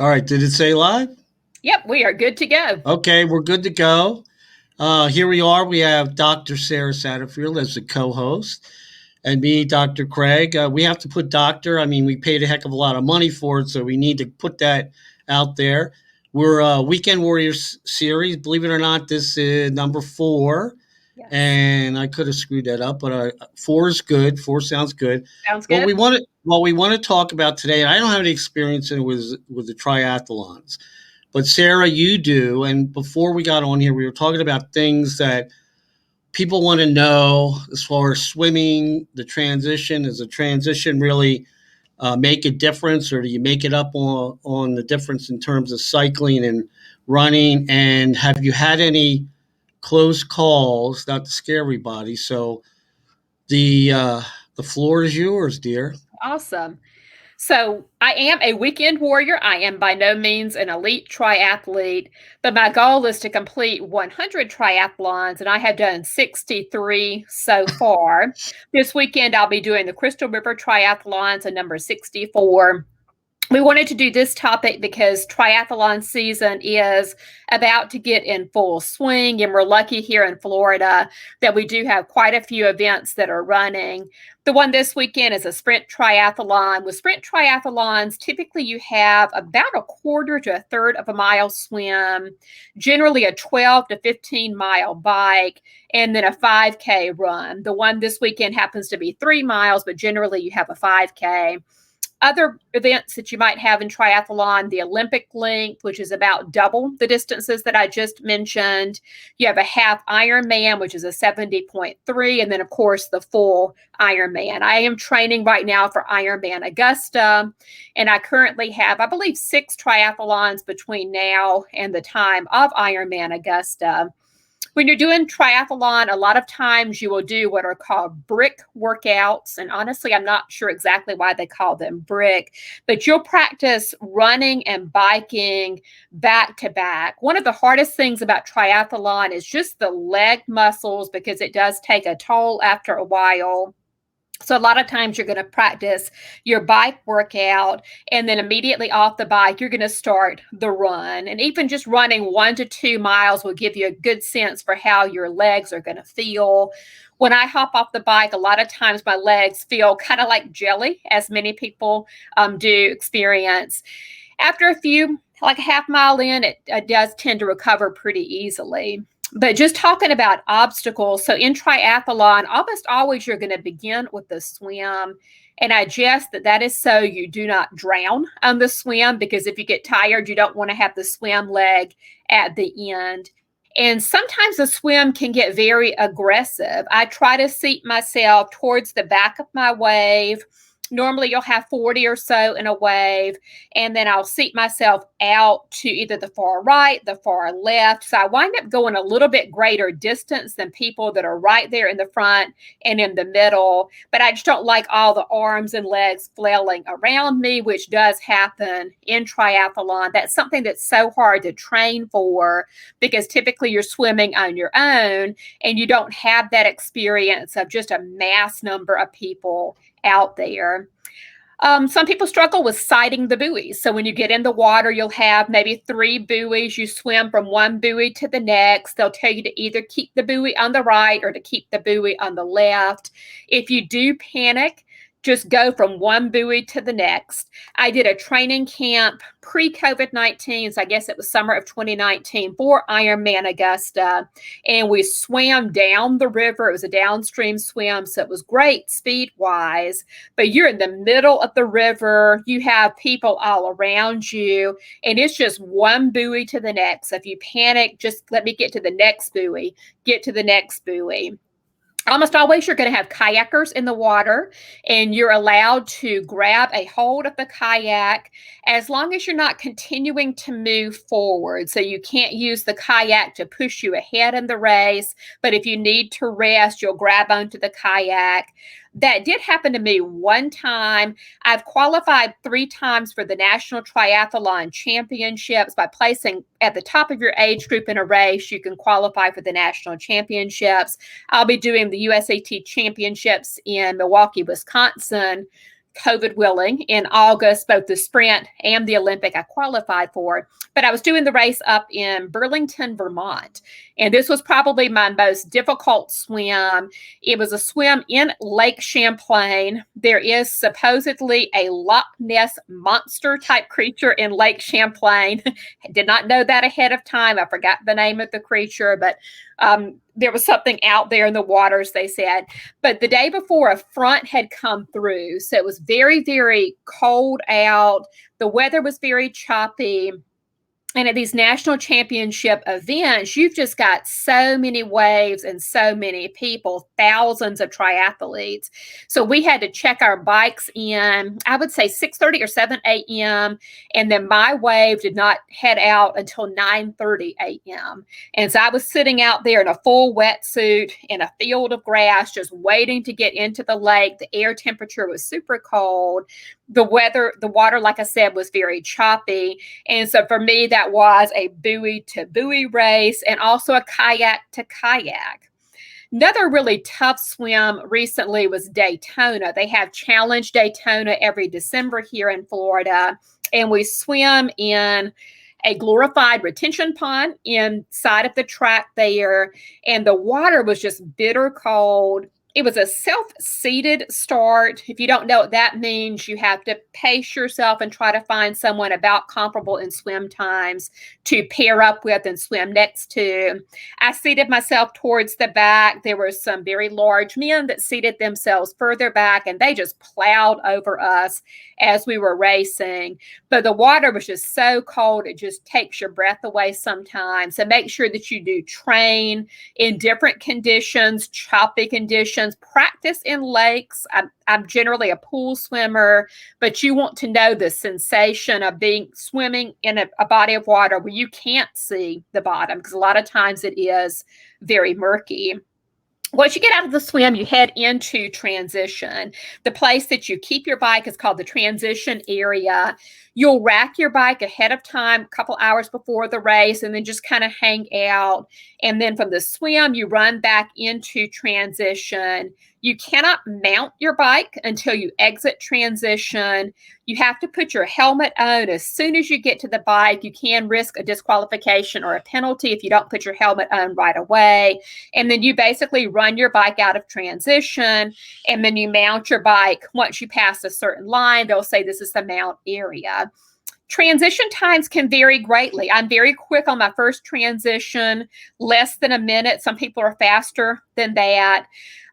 All right, did it say live? Yep, we are good to go. Okay, we're good to go. Here we are. We have Dr. Sarah Satterfield as the co-host, and me, Dr. Craig. We have to put doctor. I mean, we paid a heck of a lot of money for it, so we need to put that out there. We're Weekend Warriors series. Believe it or not, this is number 4, Yes. and I could have screwed that up, but 4 is good. 4 sounds good. Sounds What we good. want to what we want to talk about today, and I don't have any experience in it with the triathlons. But Sarah, you do. And before we got on here, we were talking about things that people want to know as far as swimming, the transition. Does the transition really make a difference, or do you make it up on the difference in terms of cycling and running? And have you had any close calls? Not to scare everybody. So the uh, the floor is yours, dear. Awesome. So, I am a weekend warrior. I am by no means an elite triathlete, but my goal is to complete 100 triathlons, and I have done 63 so far. This weekend, I'll be doing the Crystal River Triathlons, a number 64. We wanted to do this topic because triathlon season is about to get in full swing, and we're lucky here in Florida that we do have quite a few events that are running. The one this weekend is a sprint triathlon. With sprint triathlons, typically you have about a quarter to a third of a mile swim, generally a 12 to 15-mile bike, and then a 5K run. The one this weekend happens to be 3 miles, but generally you have a 5K. Other events that you might have in triathlon, the Olympic length, which is about double the distances that I just mentioned. You have a half Ironman, which is a 70.3, and then, of course, the full Ironman. I am training right now for Ironman Augusta, and I currently have, I believe, 6 triathlons between now and the time of Ironman Augusta. When you're doing triathlon, a lot of times you will do what are called brick workouts. And honestly, I'm not sure exactly why they call them brick, but you'll practice running and biking back to back. One of the hardest things about triathlon is just the leg muscles because it does take a toll after a while. So a lot of times you're going to practice your bike workout, and then immediately off the bike, you're going to start the run. And even just running 1 to 2 miles will give you a good sense for how your legs are going to feel. When I hop off the bike, a lot of times my legs feel kind of like jelly, as many people do experience. After a few, like a half mile in, it does tend to recover pretty easily. But just talking about obstacles, so in triathlon, almost always you're going to begin with the swim. And I jest that is so you do not drown on the swim, because if you get tired, you don't want to have the swim leg at the end. And sometimes the swim can get very aggressive. I try to seat myself towards the back of my wave. Normally, you'll have 40 or so in a wave, and then I'll seat myself out to either the far right, the far left. So I wind up going a little bit greater distance than people that are right there in the front and in the middle. But I just don't like all the arms and legs flailing around me, which does happen in triathlon. That's something that's so hard to train for, because typically you're swimming on your own and you don't have that experience of just a mass number of people out there. Some people struggle with sighting the buoys. So when you get in the water, you'll have maybe 3 buoys. You swim from one buoy to the next. They'll tell you to either keep the buoy on the right or to keep the buoy on the left. If you do panic, just go from one buoy to the next. I did a training camp pre-COVID-19, so I guess it was summer of 2019, for Ironman Augusta, and we swam down the river. It was a downstream swim, so it was great speed-wise, but you're in the middle of the river. You have people all around you, and it's just one buoy to the next. So if you panic, just let me get to the next buoy, get to the next buoy. Almost always you're going to have kayakers in the water, and you're allowed to grab a hold of the kayak as long as you're not continuing to move forward. So you can't use the kayak to push you ahead in the race, but if you need to rest, you'll grab onto the kayak. That did happen to me one time. I've qualified 3 times for the National Triathlon Championships. By placing at the top of your age group in a race, you can qualify for the National Championships. I'll be doing the USAT Championships in Milwaukee, Wisconsin COVID willing, in August, both the sprint and the Olympic I qualified for. But I was doing the race up in Burlington, Vermont. And this was probably my most difficult swim. It was a swim in Lake Champlain. There is supposedly a Loch Ness monster type creature in Lake Champlain. I did not know that ahead of time. I forgot the name of the creature, but there was something out there in the waters, they said. But the day before, a front had come through. So it was very, very cold out. The weather was very choppy. And at these national championship events, you've just got so many waves and so many people, thousands of triathletes. So we had to check our bikes in, I would say 6:30 or 7 a.m. And then my wave did not head out until 9:30 a.m. And so I was sitting out there in a full wetsuit in a field of grass, just waiting to get into the lake. The air temperature was super cold. The water, like I said, was very choppy. And so for me, that was a buoy to buoy race and also a kayak to kayak. Another really tough swim recently was Daytona. They have Challenge Daytona every December here in Florida. And we swim in a glorified retention pond inside of the track there. And the water was just bitter cold. It was a self-seated start. If you don't know what that means, you have to pace yourself and try to find someone about comparable in swim times to pair up with and swim next to. I seated myself towards the back. There were some very large men that seated themselves further back, and they just plowed over us as we were racing. But the water was just so cold, it just takes your breath away sometimes. So make sure that you do train in different conditions, choppy conditions, practice in lakes. I'm generally a pool swimmer, but you want to know the sensation of swimming in a body of water where you can't see the bottom, because a lot of times it is very murky. Once you get out of the swim, you head into transition. The place that you keep your bike is called the transition area. You'll rack your bike ahead of time, a couple hours before the race, and then just kind of hang out. And then from the swim, you run back into transition. You cannot mount your bike until you exit transition. You have to put your helmet on as soon as you get to the bike. You can risk a disqualification or a penalty if you don't put your helmet on right away. And then you basically run your bike out of transition, and then you mount your bike. Once you pass a certain line, they'll say this is the mount area. Transition times can vary greatly. I'm very quick on my first transition, less than a minute. Some people are faster than that.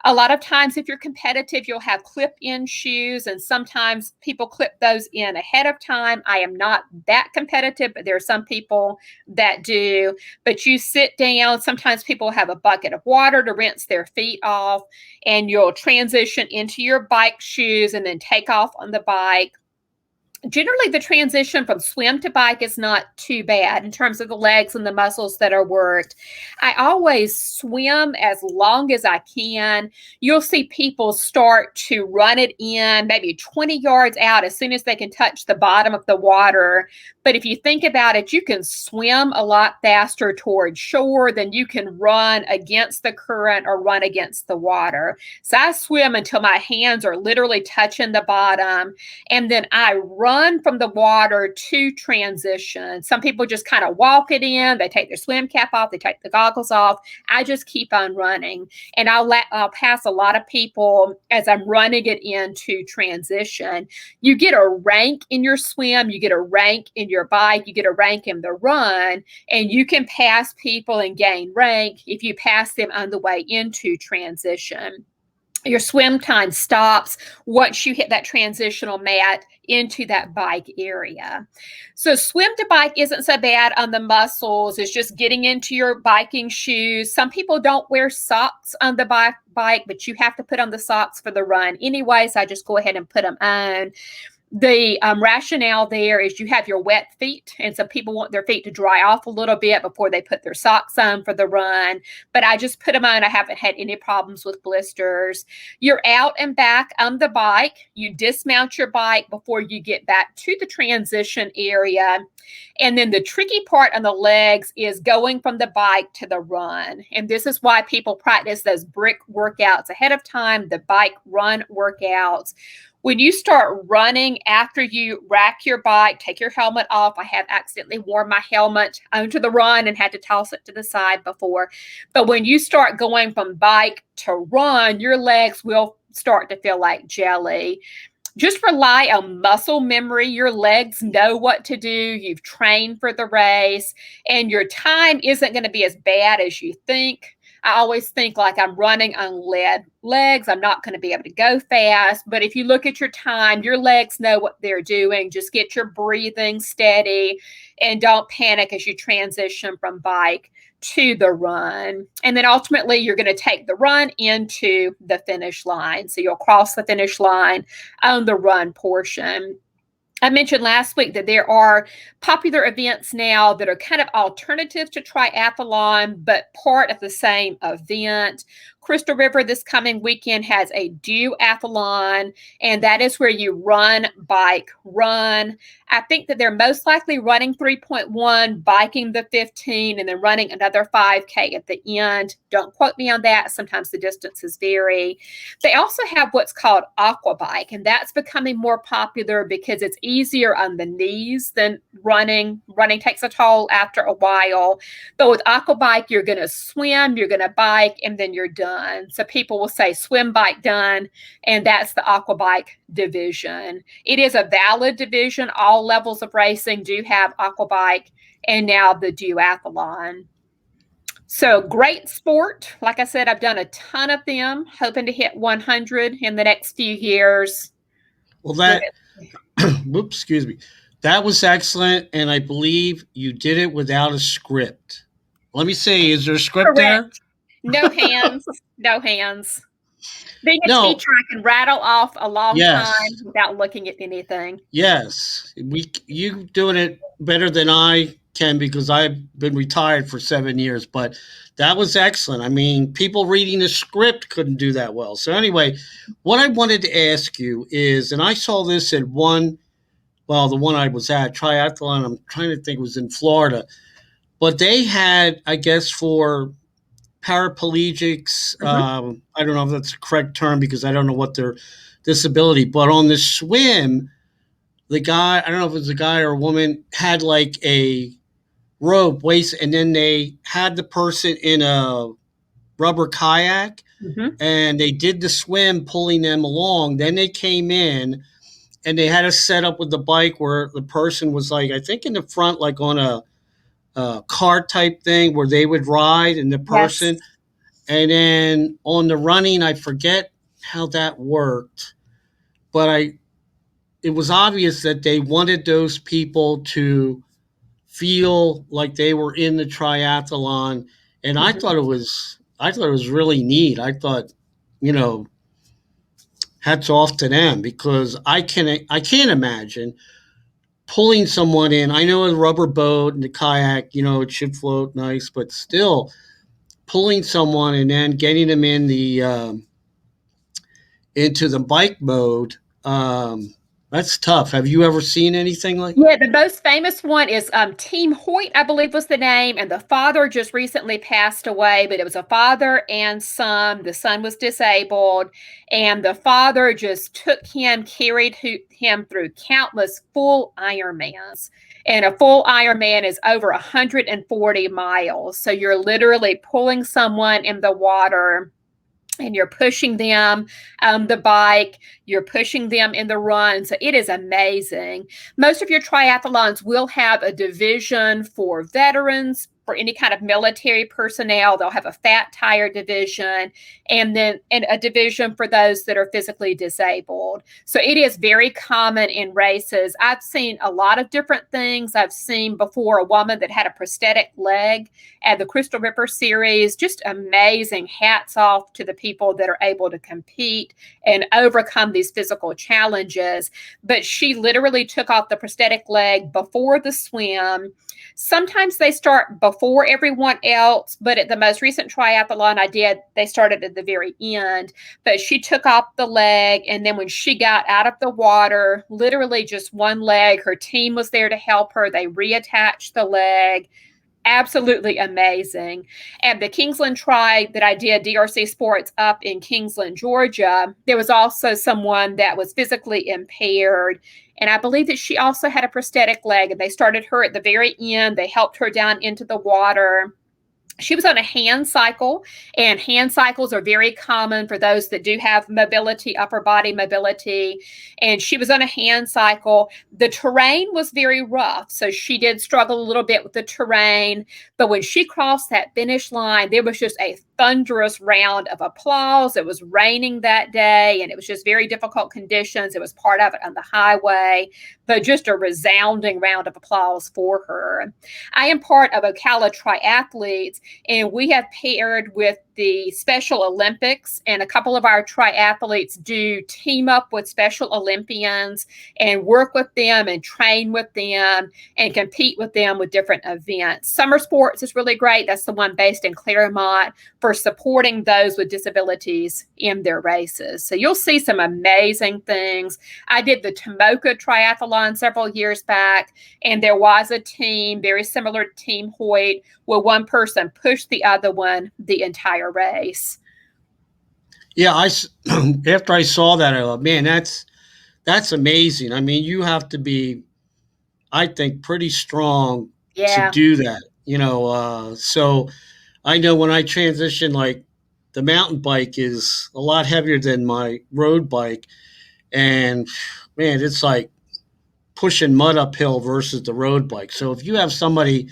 A lot of times, if you're competitive, you'll have clip-in shoes, and sometimes people clip those in ahead of time. I am not that competitive, but there are some people that do. But you sit down. Sometimes people have a bucket of water to rinse their feet off, and you'll transition into your bike shoes and then take off on the bike. Generally, the transition from swim to bike is not too bad in terms of the legs and the muscles that are worked. I always swim as long as I can. You'll see people start to run it in maybe 20 yards out as soon as they can touch the bottom of the water. But if you think about it, you can swim a lot faster towards shore than you can run against the current or run against the water. So I swim until my hands are literally touching the bottom, and then I run from the water to transition. Some people just kind of walk it in. They take their swim cap off. They take the goggles off. I just keep on running, and I'll pass a lot of people as I'm running it into transition. You get a rank in your swim. You get a rank in your bike. You get a rank in the run, and you can pass people and gain rank if you pass them on the way into transition. Your swim time stops once you hit that transitional mat into that bike area. So swim to bike isn't so bad on the muscles. It's just getting into your biking shoes. Some people don't wear socks on the bike, but you have to put on the socks for the run anyway, so I just go ahead and put them on. The rationale there is you have your wet feet, and some people want their feet to dry off a little bit before they put their socks on for the run, but I just put them on. I haven't had any problems with blisters. You're out and back on the bike. You dismount your bike before you get back to the transition area. And then the tricky part on the legs is going from the bike to the run. And this is why people practice those brick workouts ahead of time, the bike run workouts. When you start running after you rack your bike, take your helmet off. I have accidentally worn my helmet onto the run and had to toss it to the side before. But when you start going from bike to run, your legs will start to feel like jelly. Just rely on muscle memory. Your legs know what to do. You've trained for the race, and your time isn't going to be as bad as you think. I always think like I'm running on lead legs. I'm not going to be able to go fast. But if you look at your time, your legs know what they're doing. Just get your breathing steady and don't panic as you transition from bike to the run. And then ultimately, you're going to take the run into the finish line. So you'll cross the finish line on the run portion. I mentioned last week that there are popular events now that are kind of alternatives to triathlon, but part of the same event. Crystal River this coming weekend has a duathlon, and that is where you run, bike, run. I think that they're most likely running 3.1, biking the 15, and then running another 5K at the end. Don't quote me on that. Sometimes the distances vary. They also have what's called aqua bike, and that's becoming more popular because it's easier on the knees than running. Running takes a toll after a while. But with aqua bike, you're going to swim, you're going to bike, and then you're done. So people will say swim, bike, done, and that's the aqua bike division. It is a valid division. All levels of racing do have aqua bike, and now the duathlon. So great sport. Like I said, I've done a ton of them, hoping to hit 100 in the next few years. Well, whoops, excuse me. That was excellent, and I believe you did it without a script. Let me see, is there a script there? Correct. No hands, no hands. Being a No. teacher, I can rattle off a long Yes. time without looking at anything. Yes. You doing it better than I can because I've been retired for 7 years, but that was excellent. I mean, people reading the script couldn't do that well. So anyway, what I wanted to ask you is, and I saw this at the one I was at, Triathlon, I'm trying to think, it was in Florida, but they had, I guess, for paraplegics. I don't know if that's the correct term because I don't know what their disability, but on the swim, the guy, I don't know if it was a guy or a woman, had like a rope waist, and then they had the person in a rubber kayak, and they did the swim pulling them along. Then they came in and they had a setup with the bike where the person was like, I think in the front, like on a car type thing where they would ride and the person. Yes. And then on the running, I forget how that worked, but it was obvious that they wanted those people to feel like they were in the triathlon, and I thought it was really neat. I thought, you know, hats off to them because I can't imagine pulling someone in. I know a rubber boat and the kayak, it should float nice, but still pulling someone and then getting them in the into the bike mode. That's tough. Have you ever seen anything like? Yeah, the most famous one is Team Hoyt, I believe was the name, and the father just recently passed away, but it was a father and son. The son was disabled, and the father just took him, carried him through countless full Ironmans. And a full Ironman is over 140 miles. So you're literally pulling someone in the water and you're pushing them on the bike, you're pushing them in the run. So it is amazing. Most of your triathlons will have a division for veterans, for any kind of military personnel. They'll have a fat tire division and then a division for those that are physically disabled. So it is very common in races. I've seen a lot of different things. I've seen before a woman that had a prosthetic leg at the Crystal River series. Just amazing. Hats off to the people that are able to compete and overcome these physical challenges. But she literally took off the prosthetic leg before the swim. Sometimes they start before everyone else, but at the most recent triathlon I did, they started at the very end. But she took off the leg, and then when she got out of the water, literally just one leg, her team was there to help her. They reattached the leg. absolutely amazing. And the Kingsland Tri that I did, DRC Sports up in Kingsland, Georgia, there was also someone that was physically impaired. And I believe that she also had a prosthetic leg. And they started her at the very end. They helped her down into the water. She was on a hand cycle, and hand cycles are very common for those that do have mobility, upper body mobility. And she was on a hand cycle. The terrain was very rough, so she did struggle a little bit with the terrain. But when she crossed that finish line, there was just a thunderous round of applause. It was raining that day, and it was just very difficult conditions. It was part of it on the highway, but just a resounding round of applause for her. I am part of Ocala Triathletes, and we have paired with the Special Olympics, and a couple of our triathletes do team up with Special Olympians and work with them and train with them and compete with them with different events. Summer Sports is really great. That's the one based in Claremont for supporting those with disabilities in their races. So you'll see some amazing things. I did the Tomoka Triathlon several years back, and there was a team very similar to Team Hoyt where one person pushed the other one the entire race. Yeah, after I saw that, I thought, man, that's amazing. I mean, you have to be, I think, pretty strong to Yeah. do that. So I know when I transition, like the mountain bike is a lot heavier than my road bike, and man, it's like pushing mud uphill versus the road bike. So if you have somebody,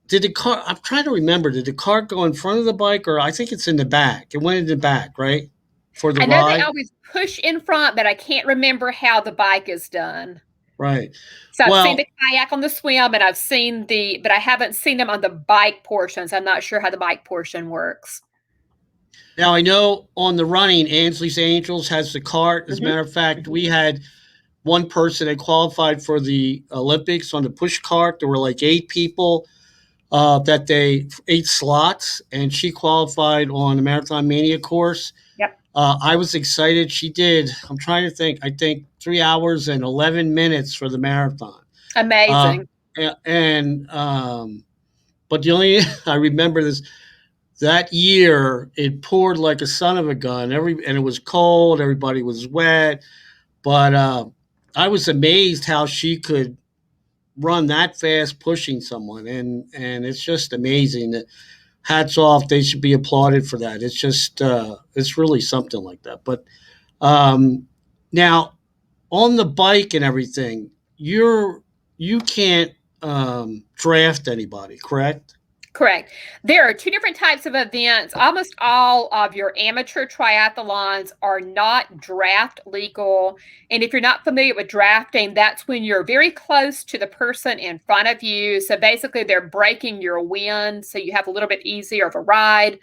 did the car? I'm trying to remember. Did the car go in front of the bike, or I think it's in the back? It went in the back, right, for the I know they ride. always push in front, but I can't remember how the bike is done. Right. So I've seen Well, the kayak on the swim, and I've seen but I haven't seen them on the bike portions. I'm not sure how the bike portion works. now I know on the running, Ansley's Angels has the cart. As a Mhm. matter of fact, we had one person that qualified for the Olympics on the push cart. There were like 8 people that they 8 slots, and she qualified on the Marathon Mania course. Yep. I was excited. She did. I'm trying to think. I think 3 hours and 11 minutes for the marathon. Uh, Amazing. and but the only I remember this that year it poured like a son of a gun. And it was cold. Everybody was wet. But I was amazed how she could run that fast, pushing someone, and it's just amazing. Hats off. They should be applauded for that. It's just it's really something like that. But um, now on the bike and everything, you can't draft anybody, correct? Correct. There are two different types of events. Almost all of your amateur triathlons are not draft legal. And if you're not familiar with drafting, that's when you're very close to the person in front of you. So basically, they're breaking your wind, so you have a little bit easier of a ride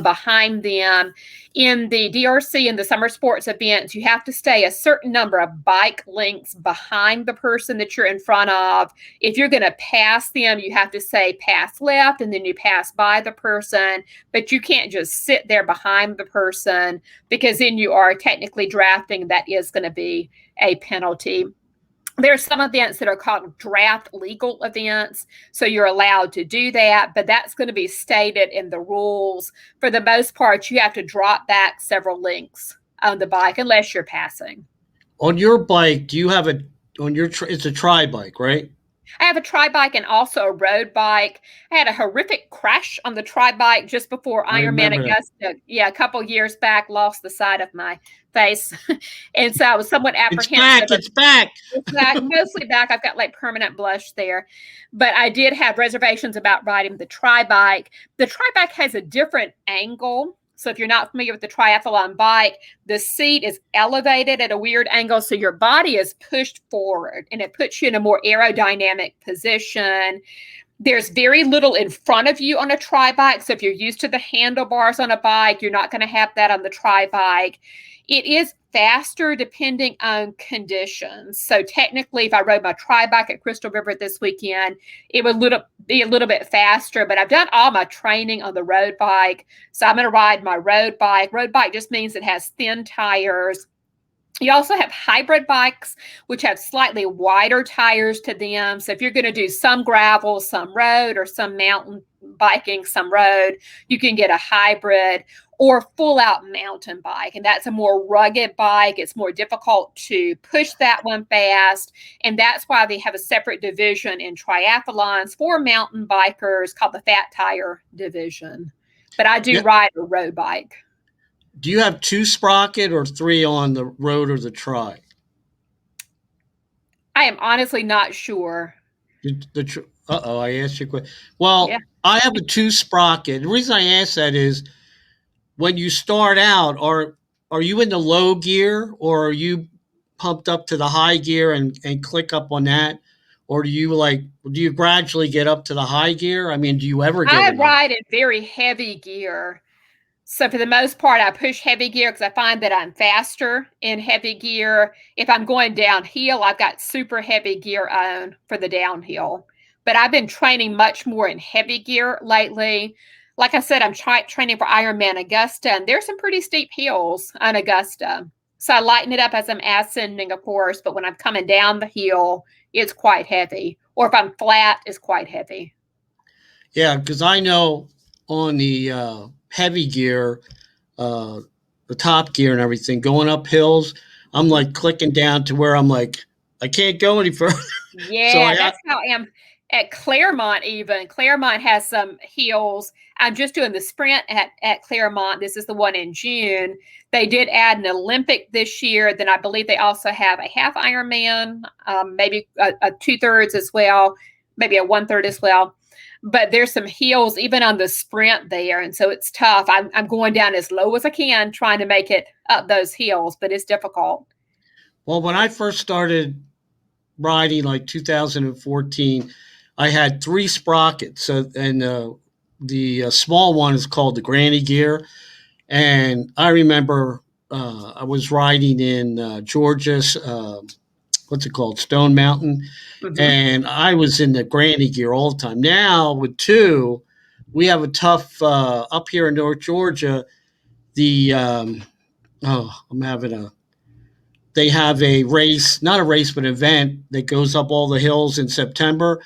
behind them. In the DRC and the summer sports events, you have to stay a certain number of bike lengths behind the person that you're in front of. If you're going to pass them, you have to say pass left, and then you pass by the person, but you can't just sit there behind the person because then you are technically drafting. That is going to be a penalty. There are some events that are called draft legal events, so you're allowed to do that, but that's going to be stated in the rules. For the most part, you have to drop back several lengths on the bike unless you're passing. On your bike, do you have a on your it's a tri bike, right? I have a tri bike and also a road bike. I had a horrific crash on the tri bike just before I Ironman remember that. Augusta. Yeah, a couple years back, lost the side of my face. And so I was somewhat It's back. apprehensive. It's back. It's back, mostly back. I've got like permanent blush there. But I did have reservations about riding the tri bike. The tri bike has a different angle. So if you're not familiar with the triathlon bike, the seat is elevated at a weird angle. So your body is pushed forward and it puts you in a more aerodynamic position. There's very little in front of you on a tri bike. So if you're used to the handlebars on a bike, you're not going to have that on the tri bike. It is faster depending on conditions. So technically, if I rode my tri bike at Crystal River this weekend, it would be a little bit faster. But I've done all my training on the road bike. So I'm going to ride my road bike. Road bike just means it has thin tires. You also have hybrid bikes, which have slightly wider tires to them. So if you're going to do some gravel, some road, or some mountain biking, some road, you can get a hybrid or full out mountain bike. And that's a more rugged bike. It's more difficult to push that one fast. And that's why they have a separate division in triathlons for mountain bikers called the fat tire division. But I do Yeah. ride a road bike. Do you have two sprocket or three on the road or the tri? I am honestly not sure. Uh-oh, I asked you a question. Yeah. Well, I have a two sprocket. The reason I ask that is when you start out, are you in the low gear or are you pumped up to the high gear and click up on that? Or do you gradually get up to the high gear? I mean, do you ever get I in the ride in very heavy gear. So for the most part, I push heavy gear because I find that I'm faster in heavy gear. If I'm going downhill, I've got super heavy gear on for the downhill. But I've been training much more in heavy gear lately. Like I said, I'm training for Ironman Augusta, and there's some pretty steep hills on Augusta. So I lighten it up as I'm ascending, of course, but when I'm coming down the hill, it's quite heavy. Or if I'm flat, it's quite heavy. Yeah, because I know on the heavy gear, uh, the top gear and everything, going up hills, I'm Mhm. like clicking down to where I'm like, I can't go any further. So Yeah, that's how I am at Claremont even. Claremont has some hills. I'm just doing the sprint at Claremont. This is the one in June. They did add an Olympic this year. Then I believe they also have a half Ironman, maybe a two-thirds as well, maybe a one-third as well. But there's some hills even on the sprint there. And so it's tough. I'm going down as low as I can trying to make it up those hills, but it's difficult. well, when I first started riding, like 2014, I had three sprockets. So, and the small one is called the granny gear. And I remember I was riding in Georgia, what's it called, Stone Mountain, Mhm. and I was in the granny gear all the time. Now with two, we have a tough up here in North Georgia. The I'm having a they have a race, not a race, but an event that goes up all the hills in September.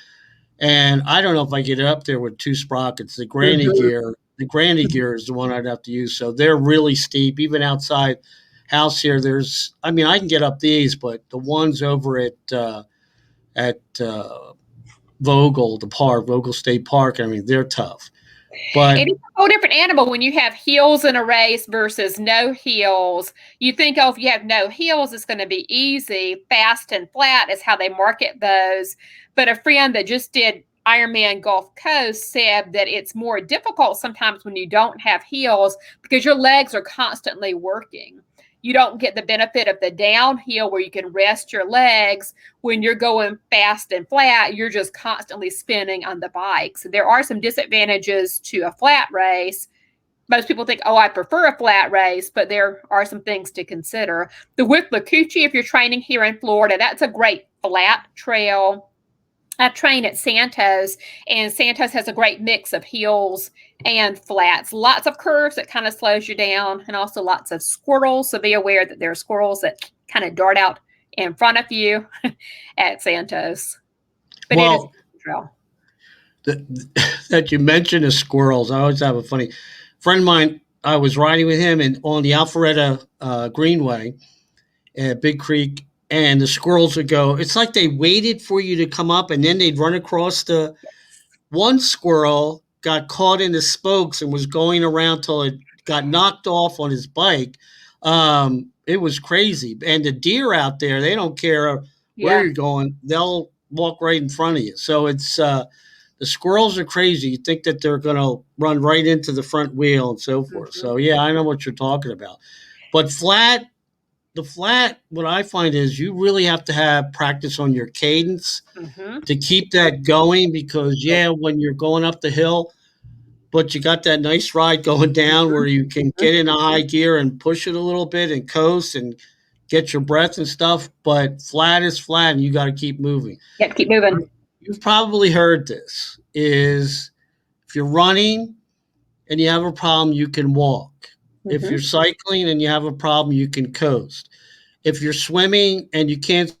And I don't know if I get up there with two sprockets. Mhm. The granny gear is the one I'd have to use. So they're really steep, even outside house here. I mean, I can get up these, but the ones over at Vogel, Vogel State Park, I mean, they're tough. But It is a whole different animal when you have heels in a race versus no heels. You think, oh, if you have no heels, it's going to be easy. Fast and flat is how they market those. But a friend that just did Ironman Gulf Coast said that it's more difficult sometimes when you don't have heels because your legs are constantly working. You don't get the benefit of the downhill where you can rest your legs. When you're going fast and flat, you're just constantly spinning on the bike. So there are some disadvantages to a flat race. Most people think, oh, I prefer a flat race, but there are some things to consider. The Withlacoochee, if you're training here in Florida, that's a great flat trail. I train at Santos, and Santos has a great mix of hills and flats. Lots of curves that kind of slows you down, and also lots of squirrels. So be aware that there are squirrels that kind of dart out in front of you at Santos. But it is well, a trail. that you mentioned the squirrels, I always have a funny friend of mine. I was riding with him and on the Alpharetta Greenway at Big Creek, and the squirrels would go. It's like they waited for you to come up, and then they'd run across the one squirrel got caught in the spokes and was going around till it got knocked off on his bike. It was crazy. And the deer out there, they don't care where Yeah. you're going; they'll walk right in front of you. So it's the squirrels are crazy. You think that they're going to run right into the front wheel and so forth. Mm-hmm. So yeah, I know what you're talking about. But the flat, what I find is you really have to have practice on your cadence Mm-hmm. to keep that going because yeah, when you're going up the hill, but you got that nice ride going down where you can Mm-hmm. get in a high gear and push it a little bit and coast and get your breath and stuff. But flat is flat, and you got to keep moving. You have to keep moving. You've probably heard this: is if you're running and you have a problem, you can walk. If you're Mm-hmm. cycling and you have a problem, you can coast. If you're swimming and you can't,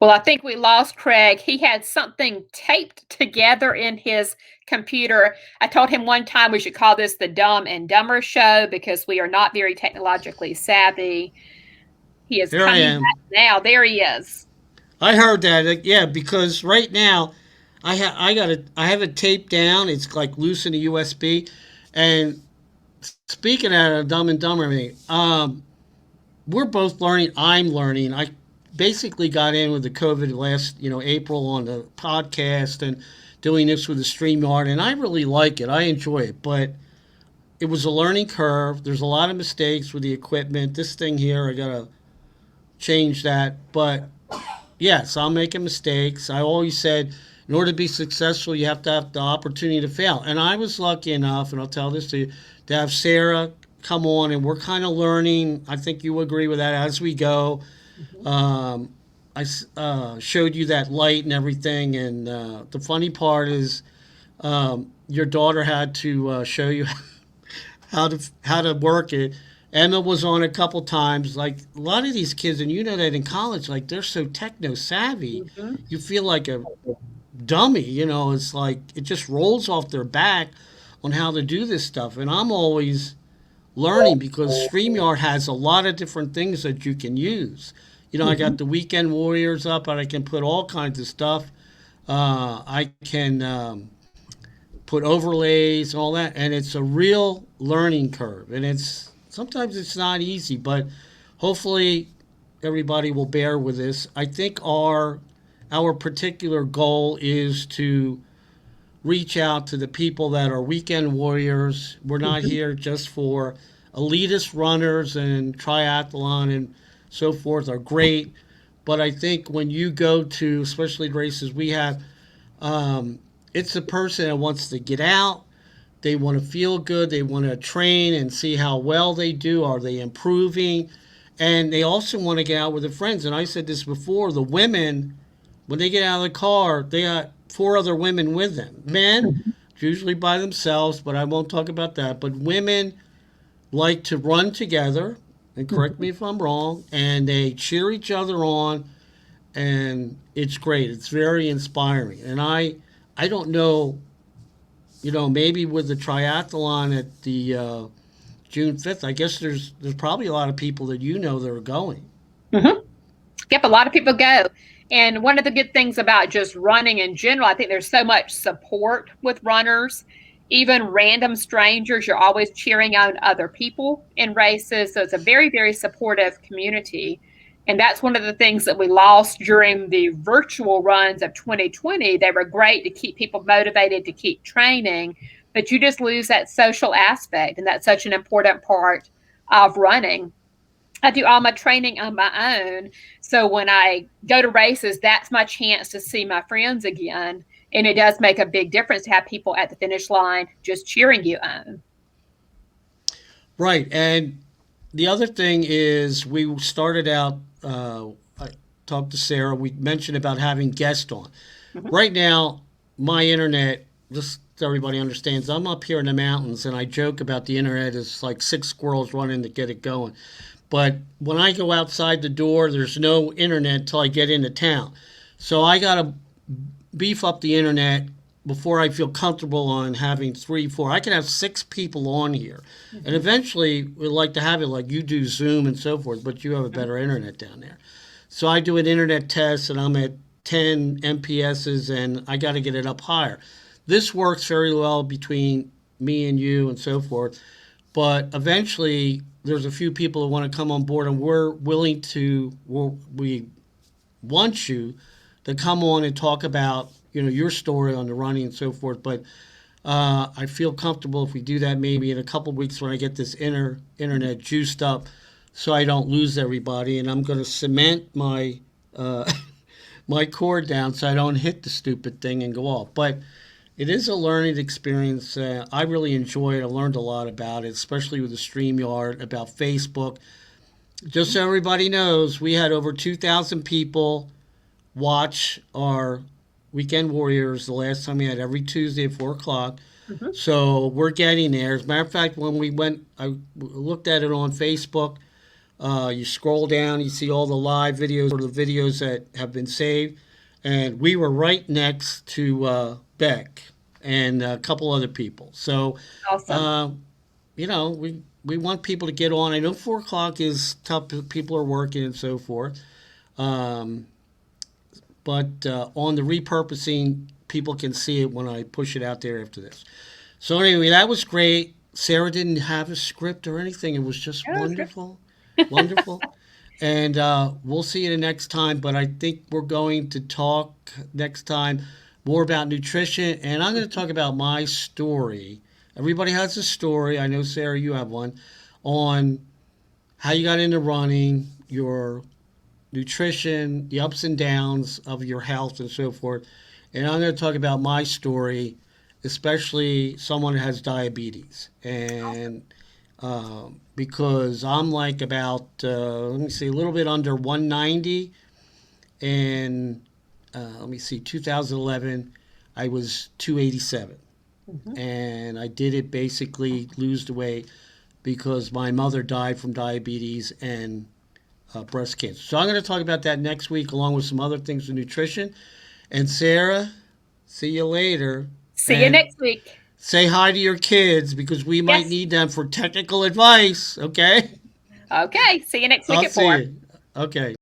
Well, I think we lost Craig. He had something taped together in his computer. I told him one time we should call this the Dumb and Dumber Show because we are not very technologically savvy. He is there I coming am. back now. There he is. I heard that. Yeah, because right now I have it taped down. It's like loose in a USB. And speaking of Dumb and Dumber, me, we're both learning. I'm learning. I basically got in with the COVID last, April on the podcast and doing this with the StreamYard, and I really like it. I enjoy it, but it was a learning curve. There's a lot of mistakes with the equipment. This thing here, I gotta change that. But yes, I'm making mistakes. I always said, in order to be successful, you have to have the opportunity to fail. And I was lucky enough, and I'll tell this to you, to have Sarah come on, and we're kind of learning. I think you agree with that as we go. Mhm. Um, I showed you that light and everything, and the funny part is your daughter had to show you how to work it. Emma was on a couple times. Like a lot of these kids, and you know that in college, like they're so techno savvy, Mhm. you feel like a dummy. It's like it just rolls off their back on how to do this stuff. And I'm always learning because StreamYard has a lot of different things that you can use. I got Mhm. the Weekend Warriors up, and I can put all kinds of stuff. I can put overlays and all that, and it's a real learning curve. And it's sometimes it's not easy, but hopefully everybody will bear with this. I think our particular goal is to reach out to the people that are weekend warriors. We're not Mhm. here just for elitist runners, and triathlon and so forth are great. But I think when you go to, especially races we have, um, it's the person that wants to get out. They want to feel good. They want to train and see how well they do. Are they improving? And they also want to get out with their friends. And I said this before, the women, when they get out of the car, they got four other women with them. Men, Mhm. usually by themselves, but I won't talk about that. But women like to run together, and correct me Mhm. if I'm wrong, and they cheer each other on, and it's great. It's very inspiring. And I don't know, maybe with the triathlon at the June 5th, I guess there's probably a lot of people that that are going. Mhm. Yep, a lot of people go. And one of the good things about just running in general, I think there's so much support with runners. Even random strangers, you're always cheering on other people in races. So it's a very, very supportive community. And that's one of the things that we lost during the virtual runs of 2020. They were great to keep people motivated to keep training, but you just lose that social aspect. And that's such an important part of running. I do all my training on my own. So when I go to races, that's my chance to see my friends again. And it does make a big difference to have people at the finish line just cheering you on. Right. And the other thing is, we started out, I talked to Sarah, we mentioned about having guests on. Mhm. Right now, my internet, just so everybody understands, I'm up here in the mountains, and I joke about the internet is like six squirrels running to get it going. But when I go outside the door, there's no internet until I get into town. So I got to beef up the internet before I feel comfortable on having three, four. I can have six people on here. And Mhm. eventually, we'd like to have it like you do Zoom and so forth, but you have a Mhm. better internet down there. So I do an internet test, and I'm at 10 MPSs, and I got to get it up higher. This works very well between me and you and so forth. But eventually, there's a few people who want to come on board, and we're willing to, we want you to come on and talk about your story on the running and so forth. But I feel comfortable if we do that maybe in a couple of weeks when I get this internet juiced up, so I don't lose everybody. And I'm going to cement my my cord down so I don't hit the stupid thing and go off. But it is a learning experience. I really enjoy it. I learned a lot about it, especially with the StreamYard, about Facebook. Just Mhm. so everybody knows, we had over 2,000 people watch our Weekend Warriors the last time we had every Tuesday at 4 o'clock. Mhm. So we're getting there. As a matter of fact, when we went, I looked at it on Facebook. You scroll down, you see all the live videos or the videos that have been saved, and we were right next to Beck and a couple other people. So, Awesome. uh, we want people to get on. I know 4 o'clock is tough; people are working and so forth. Um, but on the repurposing, people can see it when I push it out there after this. So anyway, that was great. Sarah didn't have a script or anything. It was just Yeah, that's good. wonderful, wonderful. And we'll see you the next time. But I think we're going to talk next time more about nutrition. And I'm going to talk about my story. Everybody has a story. I know, Sarah, you have one on how you got into running, your nutrition, the ups and downs of your health, and so forth. And I'm going to talk about my story, especially someone who has diabetes. Awesome. And because I'm like about, let me see, a little bit under 190. And let me see, 2011, I was 287. Mhm. And I did it basically lose the weight because my mother died from diabetes and breast cancer. So I'm going to talk about that next week, along with some other things with nutrition. And Sarah, see you later. See you And next week. say hi to your kids because we might Yes. need them for technical advice. Okay? Okay. See you next week I'll at see 4. you. Okay.